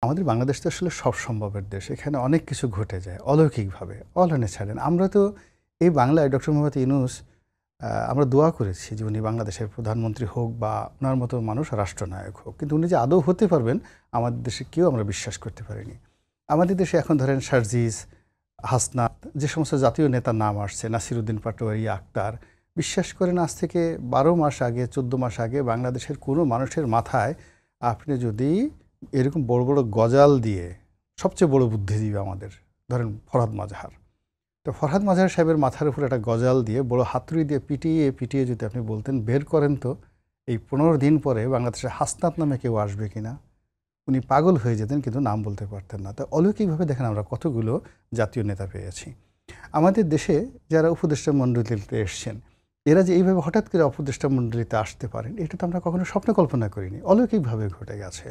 আমাদের বাংলাদেশ তো আসলে সব সম্ভবের দেশ। এখানে অনেক কিছু ঘটে যায় অলৌকিকভাবে। অলনে ছাড়েন। আমরা তো এই বাংলায় ডক্টর মোহাম্মদ ইউনূস আমরা দোয়া করেছি যে উনি বাংলাদেশের প্রধানমন্ত্রী হোক বা উনার মতো মানুষ রাষ্ট্রনায়ক হোক। কিন্তু উনি যে আদৌ হতে পারবেন আমাদের দেশে কেউ আমরা বিশ্বাস করতে পারিনি। আমাদের দেশে এখন ধরেন সার্জিস, হাসনাত যে সমস্ত জাতীয় নেতার নাম আসছে, নাসিরুদ্দিন পাটোয়ারি, আক্তার, বিশ্বাস করেন আজ থেকে ১২ মাস আগে ১৪ মাস আগে বাংলাদেশের কোনো মানুষের মাথায় আপনি যদি এরকম বড়, বড় গজাল দিয়ে সবচেয়ে বড় বুদ্ধিজীবী আমাদের ধরেন ফরহাদ মাজহার। তো ফরহাদ মাজহার সাহেবের মাথার উপর একটা গজাল দিয়ে বড় হাতুড়ি দিয়ে পিটিয়ে, পিটিয়ে যদি আপনি বলতেন বের করেন তো এই ১৫ দিন পরে বাংলাদেশে হাসনাত নামে কেউ আসবে কিনা? উনি পাগল হয়ে যেতেন কিন্তু নাম বলতে পারতেন না। তো অলৌকিকভাবে দেখেন আমরা কতগুলো জাতীয় নেতা পেয়েছি। আমাদের দেশে যারা উপদেষ্টা মণ্ডলীতে এসছেন, এরা যে এইভাবে হঠাৎ করে উপদেষ্টা মণ্ডলীতে আসতে পারেন, এটা তো আমরা কখনো স্বপ্নে কল্পনা করিনি। অলৌকিকভাবে ঘটে গেছে।